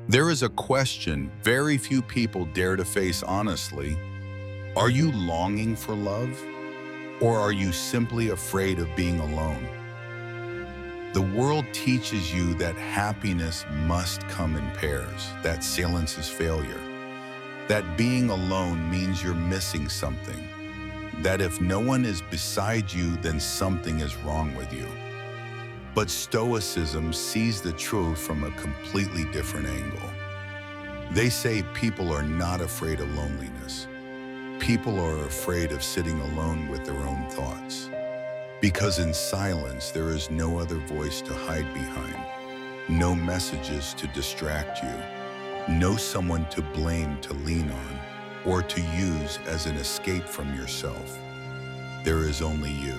There is a question very few people dare to face honestly. Are you longing for love? Or are you simply afraid of being alone? The world teaches you that happiness must come in pairs, that silence is failure, that being alone means you're missing something, that if no one is beside you, then something is wrong with you. But Stoicism sees the truth from a completely different angle. They say people are not afraid of loneliness. People are afraid of sitting alone with their own thoughts. Because in silence, there is no other voice to hide behind, no messages to distract you, no someone to blame to lean on, or to use as an escape from yourself. There is only you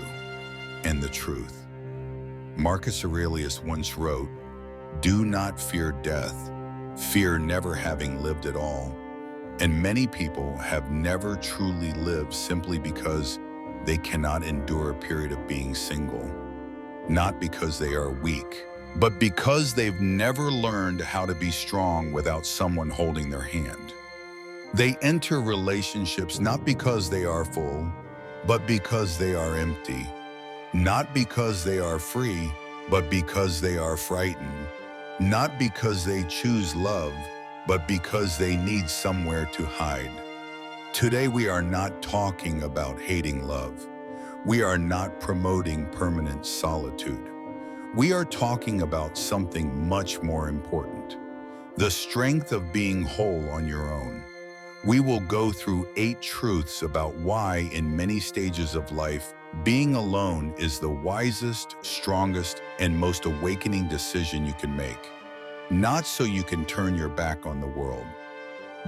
and the truth. Marcus Aurelius once wrote, "Do not fear death, fear never having lived at all." And many people have never truly lived simply because they cannot endure a period of being single. Not because they are weak, but because they've never learned how to be strong without someone holding their hand. They enter relationships not because they are full, but because they are empty. Not because they are free, but because they are frightened. Not because they choose love, but because they need somewhere to hide. Today we are not talking about hating love. We are not promoting permanent solitude. We are talking about something much more important: the strength of being whole on your own. We will go through 8 truths about why, in many stages of life, being alone is the wisest, strongest, and most awakening decision you can make. Not so you can turn your back on the world,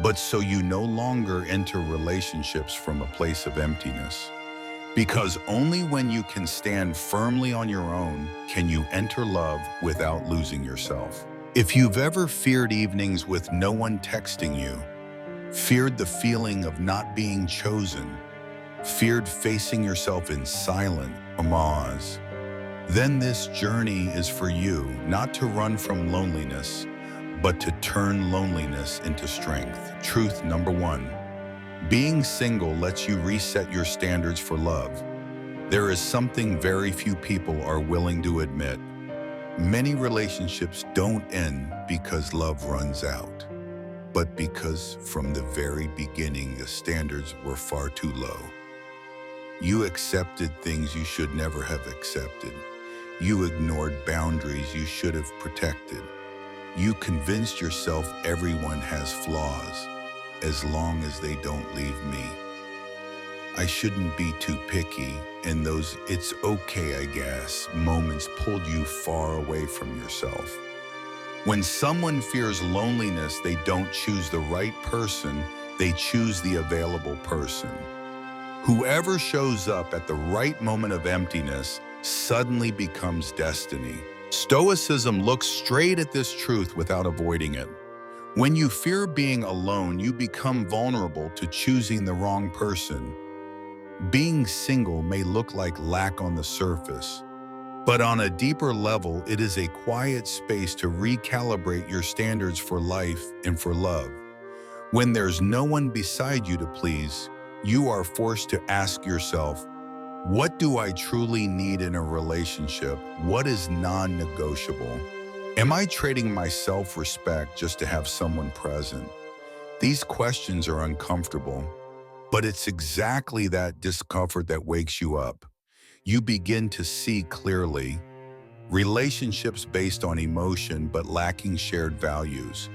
but so you no longer enter relationships from a place of emptiness. Because only when you can stand firmly on your own can you enter love without losing yourself. If you've ever feared evenings with no one texting you, feared the feeling of not being chosen, feared facing yourself in silent amaze, then this journey is for you, not to run from loneliness, but to turn loneliness into strength. Truth number 1. Being single lets you reset your standards for love. There is something very few people are willing to admit. Many relationships don't end because love runs out, but because from the very beginning the standards were far too low. You accepted things you should never have accepted. You ignored boundaries you should have protected. You convinced yourself everyone has flaws, as long as they don't leave me. I shouldn't be too picky, and those "it's okay, I guess" moments pulled you far away from yourself. When someone fears loneliness, they don't choose the right person, they choose the available person. Whoever shows up at the right moment of emptiness suddenly becomes destiny. Stoicism looks straight at this truth without avoiding it. When you fear being alone, you become vulnerable to choosing the wrong person. Being single may look like lack on the surface, but on a deeper level, it is a quiet space to recalibrate your standards for life and for love. When there's no one beside you to please, you are forced to ask yourself, what do I truly need in a relationship? What is non-negotiable? Am I trading my self-respect just to have someone present? These questions are uncomfortable, but it's exactly that discomfort that wakes you up. You begin to see clearly. Relationships based on emotion but lacking shared values.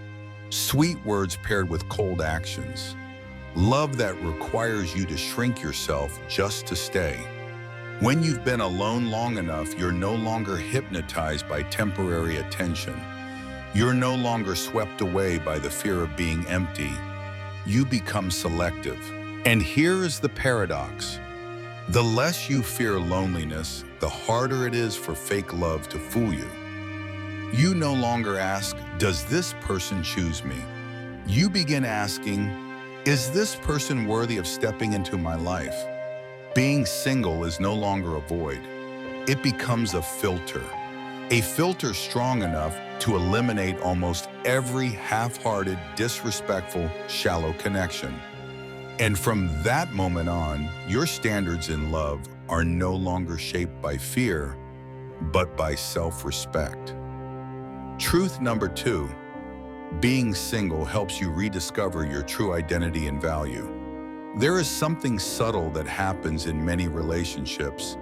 Sweet words paired with cold actions. Love that requires you to shrink yourself just to stay. When you've been alone long enough, you're no longer hypnotized by temporary attention. You're no longer swept away by the fear of being empty. You become selective. And here is the paradox. The less you fear loneliness, the harder it is for fake love to fool you. You no longer ask, does this person choose me? You begin asking, is this person worthy of stepping into my life? Being single is no longer a void. It becomes a filter. A filter strong enough to eliminate almost every half-hearted, disrespectful, shallow connection. And from that moment on, your standards in love are no longer shaped by fear, but by self-respect. Truth number 2, being single helps you rediscover your true identity and value. There is something subtle that happens in many relationships,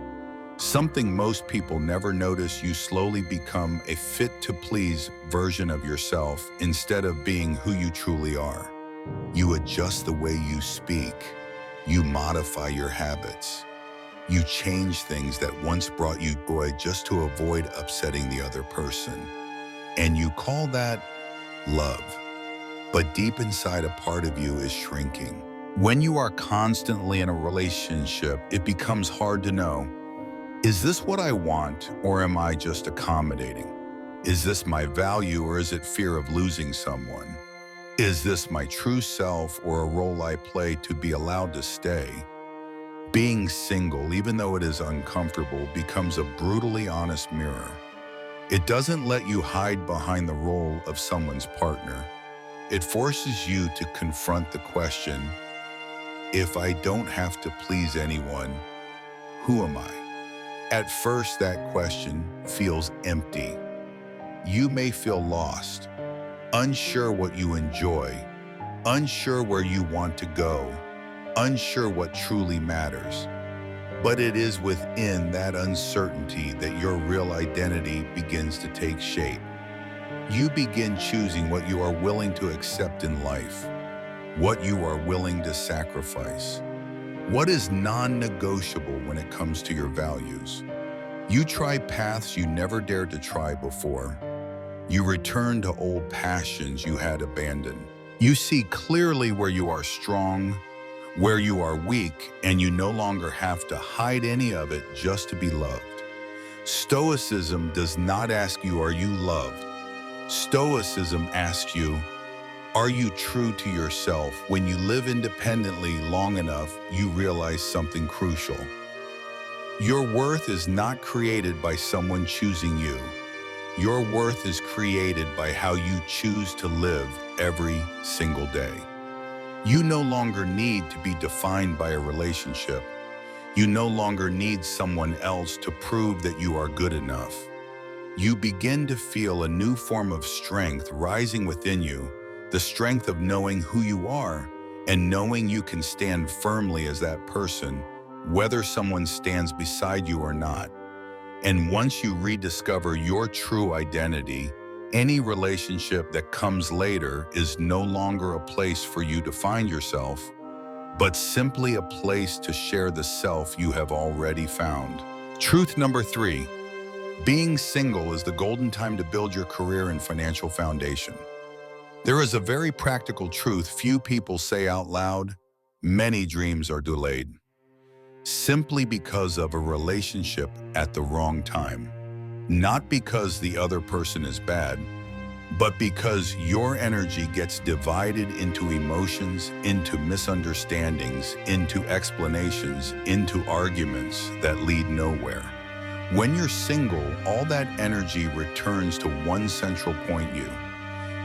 something most people never notice. You slowly become a fit-to-please version of yourself instead of being who you truly are. You adjust the way you speak. You modify your habits. You change things that once brought you joy just to avoid upsetting the other person. And you call that love. But deep inside, a part of you is shrinking. When you are constantly in a relationship, it becomes hard to know, is this what I want, or am I just accommodating? Is this my value, or is it fear of losing someone? Is this my true self, or a role I play to be allowed to stay? Being single, even though it is uncomfortable, becomes a brutally honest mirror. It doesn't let you hide behind the role of someone's partner. It forces you to confront the question, if I don't have to please anyone, who am I? At first, that question feels empty. You may feel lost, unsure what you enjoy, unsure where you want to go, unsure what truly matters. But it is within that uncertainty that your real identity begins to take shape. You begin choosing what you are willing to accept in life, what you are willing to sacrifice, what is non-negotiable when it comes to your values. You try paths you never dared to try before. You return to old passions you had abandoned. You see clearly where you are strong, where you are weak, and you no longer have to hide any of it just to be loved. Stoicism does not ask you, are you loved? Stoicism asks you, are you true to yourself? When you live independently long enough, you realize something crucial. Your worth is not created by someone choosing you. Your worth is created by how you choose to live every single day. You no longer need to be defined by a relationship. You no longer need someone else to prove that you are good enough. You begin to feel a new form of strength rising within you, the strength of knowing who you are and knowing you can stand firmly as that person, whether someone stands beside you or not. And once you rediscover your true identity, any relationship that comes later is no longer a place for you to find yourself, but simply a place to share the self you have already found. Truth number 3, being single is the golden time to build your career and financial foundation. There is a very practical truth few people say out loud: many dreams are delayed, simply because of a relationship at the wrong time. Not because the other person is bad, but because your energy gets divided into emotions, into misunderstandings, into explanations, into arguments that lead nowhere. When you're single, all that energy returns to one central point: you.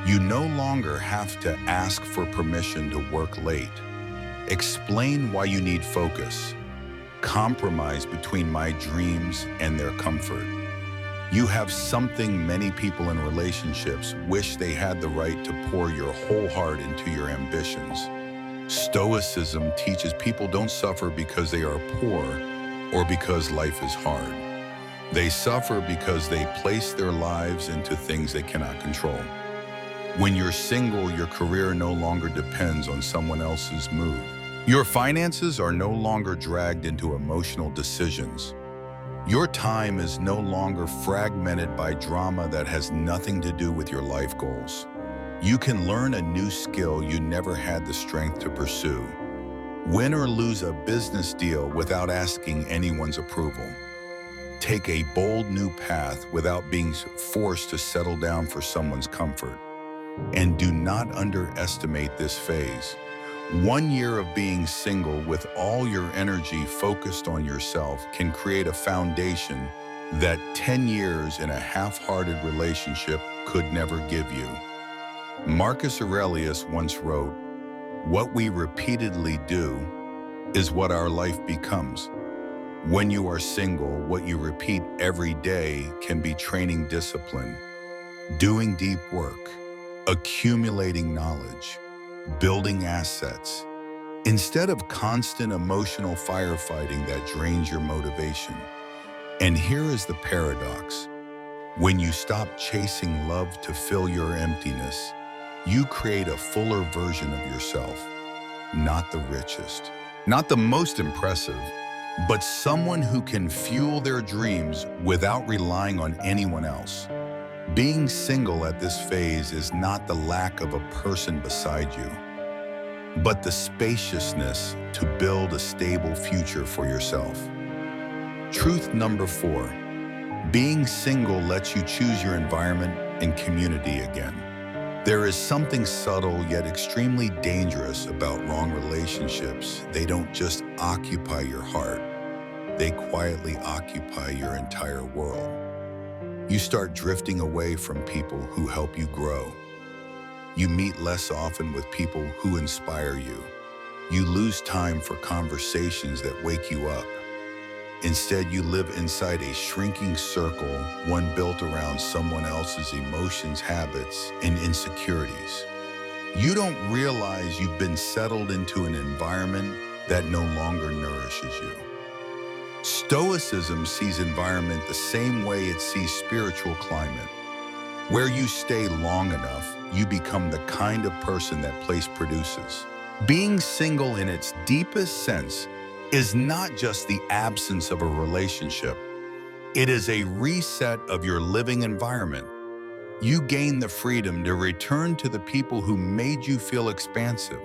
You no longer have to ask for permission to work late, explain why you need focus, compromise between my dreams and their comfort. You have something many people in relationships wish they had: the right to pour your whole heart into your ambitions. Stoicism teaches people don't suffer because they are poor or because life is hard. They suffer because they place their lives into things they cannot control. When you're single, your career no longer depends on someone else's mood. Your finances are no longer dragged into emotional decisions. Your time is no longer fragmented by drama that has nothing to do with your life goals. You can learn a new skill you never had the strength to pursue. Win or lose a business deal without asking anyone's approval. Take a bold new path without being forced to settle down for someone's comfort. And do not underestimate this phase. 1 year of being single with all your energy focused on yourself can create a foundation that 10 years in a half-hearted relationship could never give you. Marcus Aurelius once wrote, "What we repeatedly do is what our life becomes." When you are single, what you repeat every day can be training discipline, doing deep work, accumulating knowledge, building assets, instead of constant emotional firefighting that drains your motivation. And here is the paradox. When you stop chasing love to fill your emptiness, you create a fuller version of yourself. Not the richest, not the most impressive, but someone who can fuel their dreams without relying on anyone else. Being single at this phase is not the lack of a person beside you, but the spaciousness to build a stable future for yourself. Truth number 4. Being single lets you choose your environment and community again. There is something subtle yet extremely dangerous about wrong relationships. They don't just occupy your heart, they quietly occupy your entire world. You start drifting away from people who help you grow. You meet less often with people who inspire you. You lose time for conversations that wake you up. Instead, you live inside a shrinking circle, one built around someone else's emotions, habits, and insecurities. You don't realize you've been settled into an environment that no longer nourishes you. Stoicism sees environment the same way it sees spiritual climate. Where you stay long enough, you become the kind of person that place produces. Being single in its deepest sense is not just the absence of a relationship. It is a reset of your living environment. You gain the freedom to return to the people who made you feel expansive.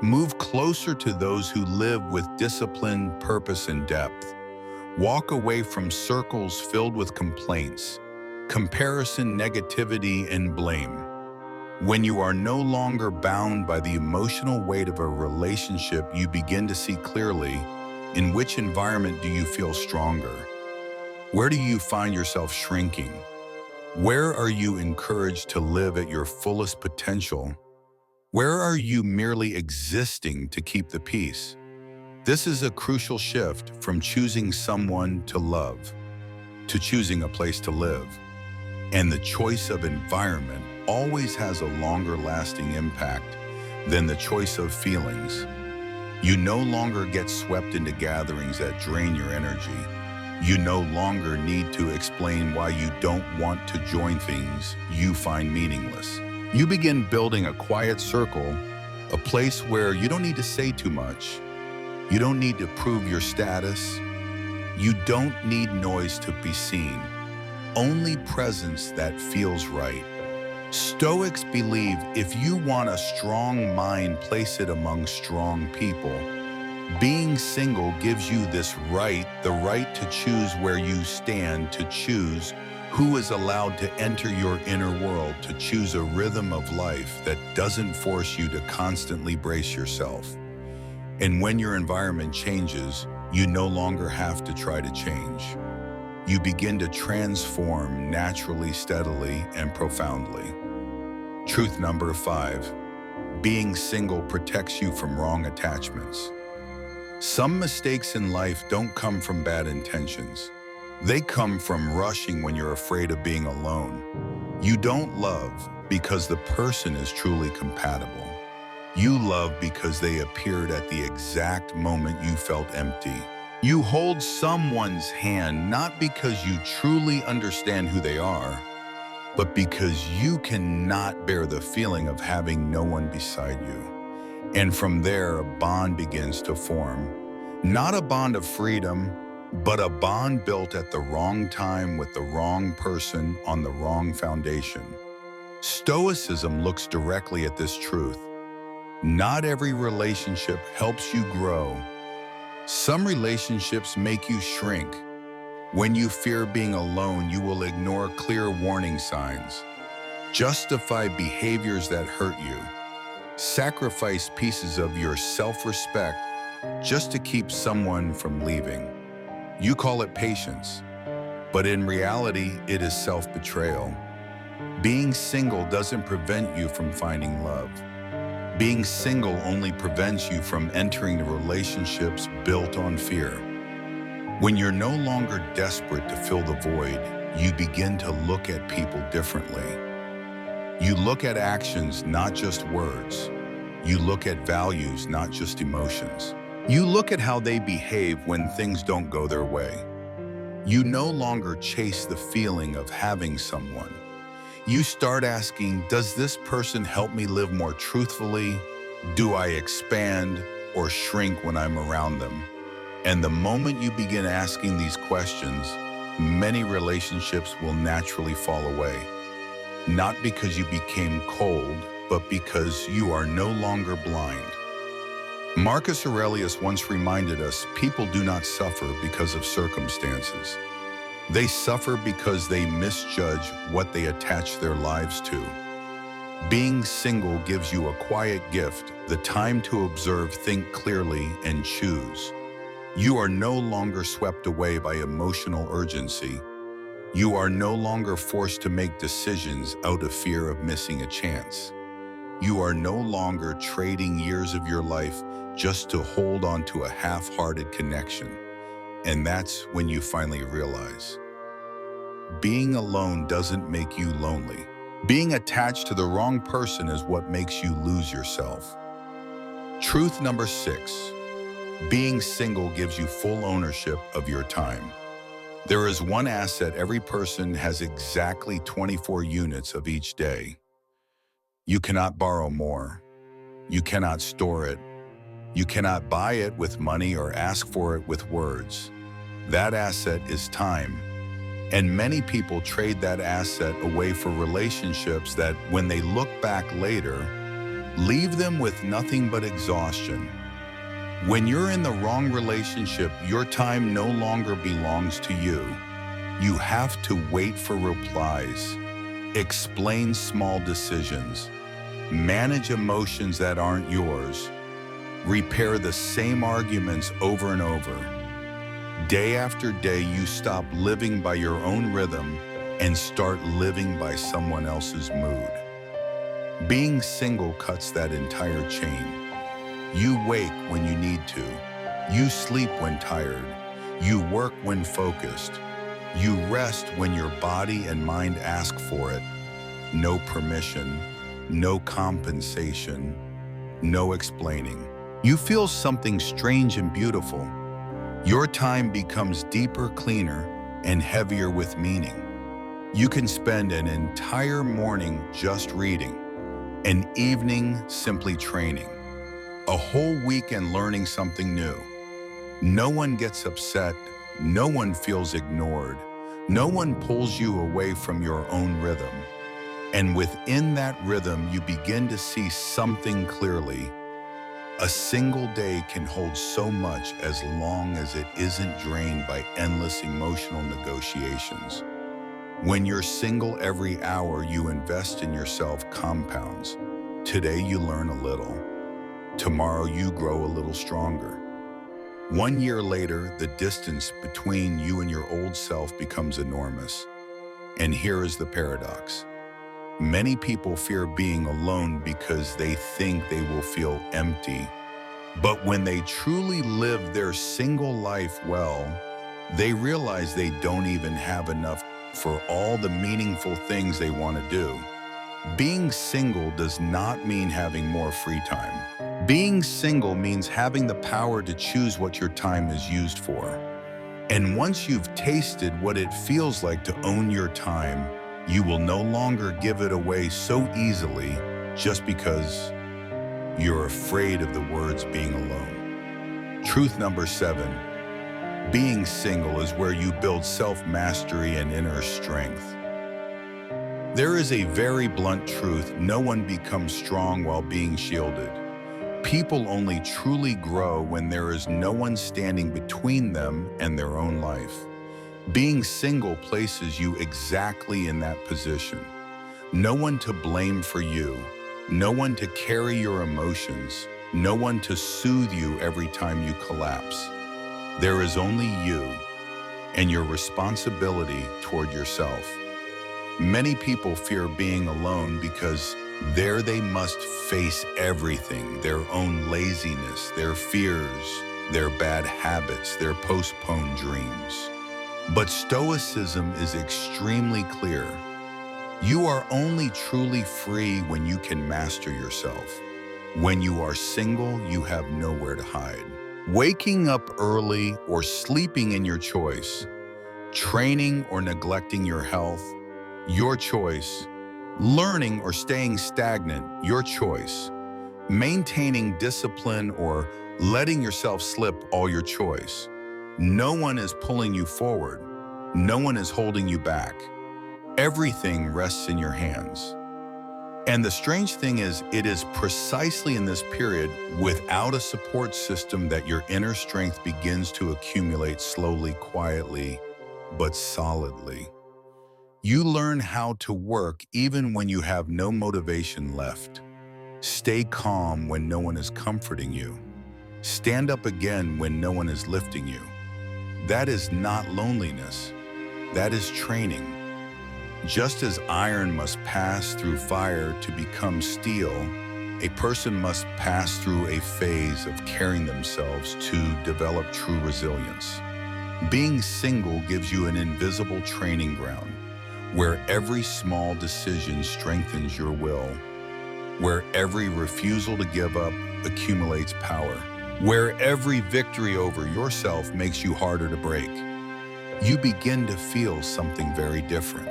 Move closer to those who live with discipline, purpose, and depth. Walk away from circles filled with complaints, comparison, negativity, and blame. When you are no longer bound by the emotional weight of a relationship, you begin to see clearly, in which environment do you feel stronger? Where do you find yourself shrinking? Where are you encouraged to live at your fullest potential? Where are you merely existing to keep the peace? This is a crucial shift from choosing someone to love to choosing a place to live. And the choice of environment always has a longer-lasting impact than the choice of feelings. You no longer get swept into gatherings that drain your energy. You no longer need to explain why you don't want to join things you find meaningless. You begin building a quiet circle, a place where you don't need to say too much. You don't need to prove your status. You don't need noise to be seen. Only presence that feels right. Stoics believe if you want a strong mind, place it among strong people. Being single gives you this right, the right to choose where you stand, to choose who is allowed to enter your inner world, to choose a rhythm of life that doesn't force you to constantly brace yourself. And when your environment changes, you no longer have to try to change. You begin to transform naturally, steadily, and profoundly. Truth number 5. Being single protects you from wrong attachments. Some mistakes in life don't come from bad intentions. They come from rushing when you're afraid of being alone. You don't love because the person is truly compatible. You love because they appeared at the exact moment you felt empty. You hold someone's hand not because you truly understand who they are, but because you cannot bear the feeling of having no one beside you. And from there, a bond begins to form. Not a bond of freedom, but a bond built at the wrong time with the wrong person on the wrong foundation. Stoicism looks directly at this truth. Not every relationship helps you grow. Some relationships make you shrink. When you fear being alone, you will ignore clear warning signs, justify behaviors that hurt you, sacrifice pieces of your self-respect just to keep someone from leaving. You call it patience. But in reality, it is self-betrayal. Being single doesn't prevent you from finding love. Being single only prevents you from entering the relationships built on fear. When you're no longer desperate to fill the void, you begin to look at people differently. You look at actions, not just words. You look at values, not just emotions. You look at how they behave when things don't go their way. You no longer chase the feeling of having someone. You start asking, does this person help me live more truthfully? Do I expand or shrink when I'm around them? And the moment you begin asking these questions, many relationships will naturally fall away. Not because you became cold, but because you are no longer blind. Marcus Aurelius once reminded us, people do not suffer because of circumstances. They suffer because they misjudge what they attach their lives to. Being single gives you a quiet gift, the time to observe, think clearly, and choose. You are no longer swept away by emotional urgency. You are no longer forced to make decisions out of fear of missing a chance. You are no longer trading years of your life just to hold on to a half-hearted connection. And that's when you finally realize, being alone doesn't make you lonely. Being attached to the wrong person is what makes you lose yourself. Truth number 6, being single gives you full ownership of your time. There is one asset every person has, exactly 24 units of each day. You cannot borrow more. You cannot store it. You cannot buy it with money or ask for it with words. That asset is time. And many people trade that asset away for relationships that, when they look back later, leave them with nothing but exhaustion. When you're in the wrong relationship, your time no longer belongs to you. You have to wait for replies, explain small decisions, manage emotions that aren't yours, repair the same arguments over and over. Day after day, you stop living by your own rhythm and start living by someone else's mood. Being single cuts that entire chain. You wake when you need to. You sleep when tired. You work when focused. You rest when your body and mind ask for it. No permission, no compensation, no explaining. You feel something strange and beautiful. Your time becomes deeper, cleaner, and heavier with meaning. You can spend an entire morning just reading, an evening simply training, a whole weekend learning something new. No one gets upset, no one feels ignored, no one pulls you away from your own rhythm. And within that rhythm, you begin to see something clearly. A single day can hold so much as long as it isn't drained by endless emotional negotiations. When you're single, every hour you invest in yourself compounds. Today you learn a little. Tomorrow you grow a little stronger. 1 year later, the distance between you and your old self becomes enormous. And here is the paradox. Many people fear being alone because they think they will feel empty. But when they truly live their single life well, they realize they don't even have enough for all the meaningful things they want to do. Being single does not mean having more free time. Being single means having the power to choose what your time is used for. And once you've tasted what it feels like to own your time, you will no longer give it away so easily just because you're afraid of the words being alone. Truth number 7, being single is where you build self-mastery and inner strength. There is a very blunt truth: no one becomes strong while being shielded. People only truly grow when there is no one standing between them and their own life. Being single places you exactly in that position. No one to blame for you, no one to carry your emotions, no one to soothe you every time you collapse. There is only you, and your responsibility toward yourself. Many people fear being alone because there they must face everything, their own laziness, their fears, their bad habits, their postponed dreams. But Stoicism is extremely clear. You are only truly free when you can master yourself. When you are single, you have nowhere to hide. Waking up early or sleeping in your choice, training or neglecting your health, your choice. Learning or staying stagnant, your choice. Maintaining discipline or letting yourself slip, all your choice. No one is pulling you forward. No one is holding you back. Everything rests in your hands. And the strange thing is, it is precisely in this period, without a support system, that your inner strength begins to accumulate slowly, quietly, but solidly. You learn how to work even when you have no motivation left. Stay calm when no one is comforting you. Stand up again when no one is lifting you. That is not loneliness. That is training. Just as iron must pass through fire to become steel, a person must pass through a phase of caring themselves to develop true resilience. Being single gives you an invisible training ground, where every small decision strengthens your will, where every refusal to give up accumulates power, where every victory over yourself makes you harder to break. You begin to feel something very different.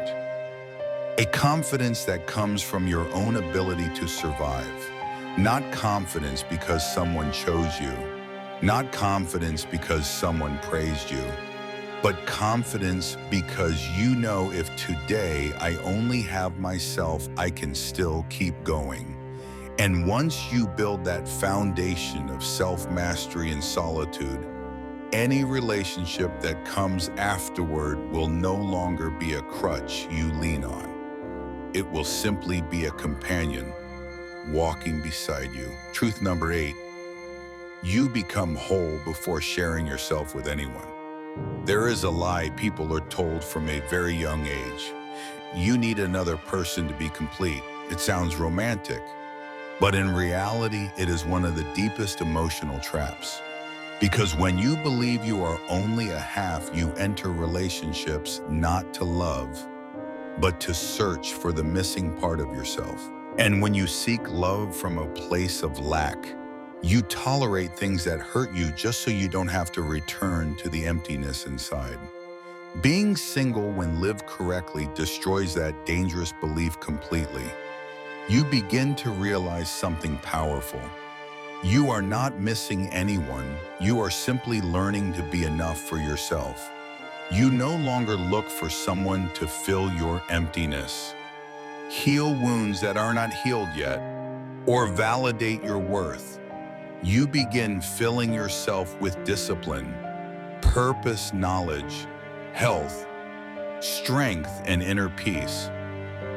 A confidence that comes from your own ability to survive. Not confidence because someone chose you, not confidence because someone praised you, but confidence because you know, if today I only have myself, I can still keep going. And once you build that foundation of self-mastery and solitude, any relationship that comes afterward will no longer be a crutch you lean on. It will simply be a companion walking beside you. Truth number 8, you become whole before sharing yourself with anyone. There is a lie people are told from a very young age. You need another person to be complete. It sounds romantic, but in reality, it is one of the deepest emotional traps. Because when you believe you are only a half, you enter relationships not to love, but to search for the missing part of yourself. And when you seek love from a place of lack, you tolerate things that hurt you just so you don't have to return to the emptiness inside. Being single, when lived correctly, destroys that dangerous belief completely. You begin to realize something powerful. You are not missing anyone. You are simply learning to be enough for yourself. You no longer look for someone to fill your emptiness, heal wounds that are not healed yet, or validate your worth. You begin filling yourself with discipline, purpose, knowledge, health, strength, and inner peace.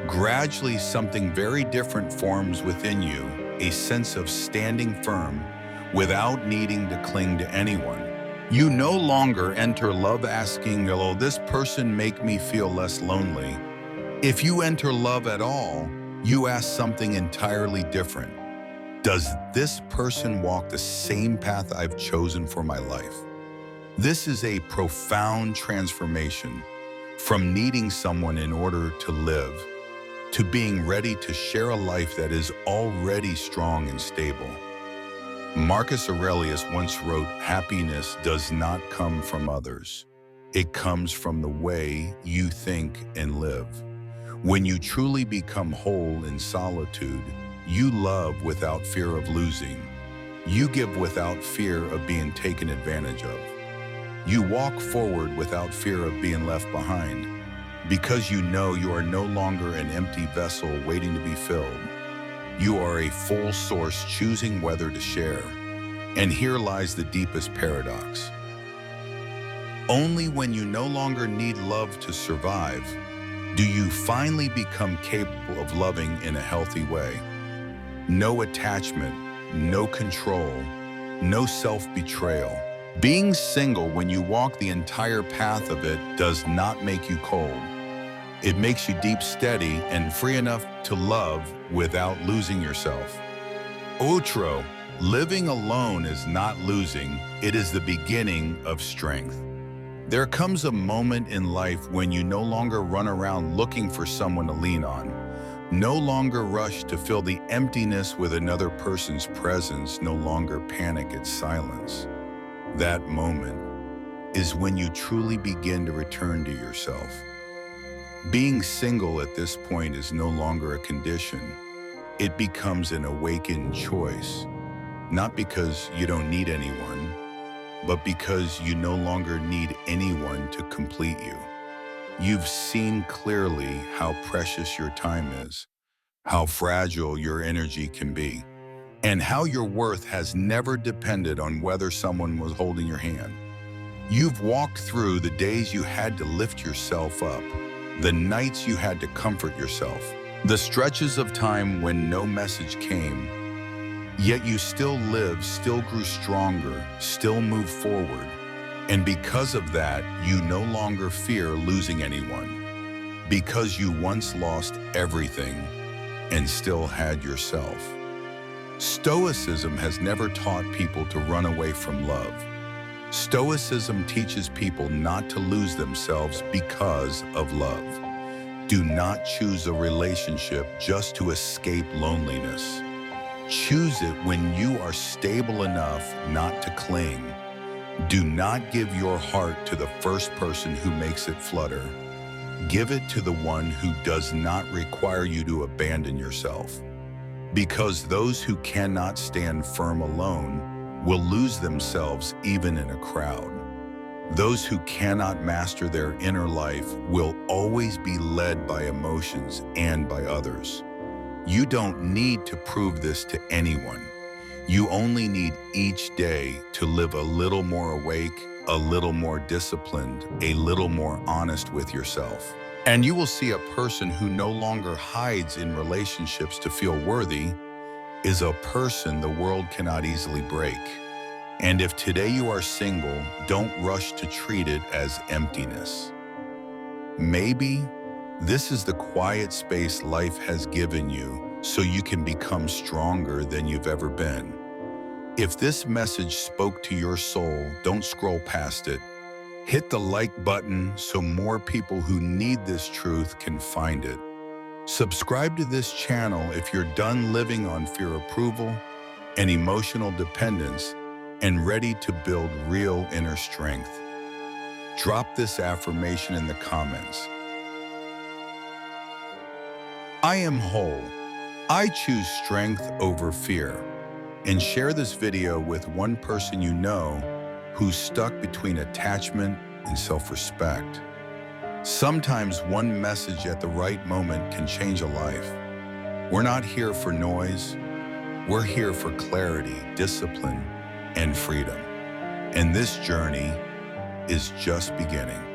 Gradually, something very different forms within you, a sense of standing firm without needing to cling to anyone. You no longer enter love asking, "Will this person make me feel less lonely?" If you enter love at all, you ask something entirely different. Does this person walk the same path I've chosen for my life? This is a profound transformation from needing someone in order to live to being ready to share a life that is already strong and stable. Marcus Aurelius once wrote, "Happiness does not come from others. It comes from the way you think and live." When you truly become whole in solitude, you love without fear of losing. You give without fear of being taken advantage of. You walk forward without fear of being left behind, because you know you are no longer an empty vessel waiting to be filled. You are a full source choosing whether to share. And here lies the deepest paradox. Only when you no longer need love to survive do you finally become capable of loving in a healthy way. No attachment, no control, no self-betrayal, Being single when you walk the entire path of it does not make you cold. It makes you deep, steady, and free enough to love without losing yourself. Outro, living alone is not losing, it is the beginning of strength. There comes a moment in life when you no longer run around looking for someone to lean on, no longer rush to fill the emptiness with another person's presence, no longer panic at silence. That moment is when you truly begin to return to yourself. Being single at this point is no longer a condition. It becomes an awakened choice, not because you don't need anyone, but because you no longer need anyone to complete you. You've seen clearly how precious your time is, how fragile your energy can be, and how your worth has never depended on whether someone was holding your hand. You've walked through the days you had to lift yourself up, the nights you had to comfort yourself, the stretches of time when no message came, yet you still lived, still grew stronger, still moved forward. And because of that, you no longer fear losing anyone, because you once lost everything and still had yourself. Stoicism has never taught people to run away from love. Stoicism teaches people not to lose themselves because of love. Do not choose a relationship just to escape loneliness. Choose it when you are stable enough not to cling. Do not give your heart to the first person who makes it flutter. Give it to the one who does not require you to abandon yourself. Because those who cannot stand firm alone will lose themselves even in a crowd. Those who cannot master their inner life will always be led by emotions and by others. You don't need to prove this to anyone. You only need each day to live a little more awake, a little more disciplined, a little more honest with yourself. And you will see a person who no longer hides in relationships to feel worthy, is a person the world cannot easily break. And if today you are single, don't rush to treat it as emptiness. Maybe this is the quiet space life has given you so you can become stronger than you've ever been. If this message spoke to your soul, don't scroll past it. Hit the like button so more people who need this truth can find it. Subscribe to this channel if you're done living on fear approval and emotional dependence and ready to build real inner strength. Drop this affirmation in the comments. I am whole. I choose strength over fear. And share this video with one person you know who's stuck between attachment and self-respect. Sometimes one message at the right moment can change a life. We're not here for noise. We're here for clarity, discipline, and freedom. And this journey is just beginning.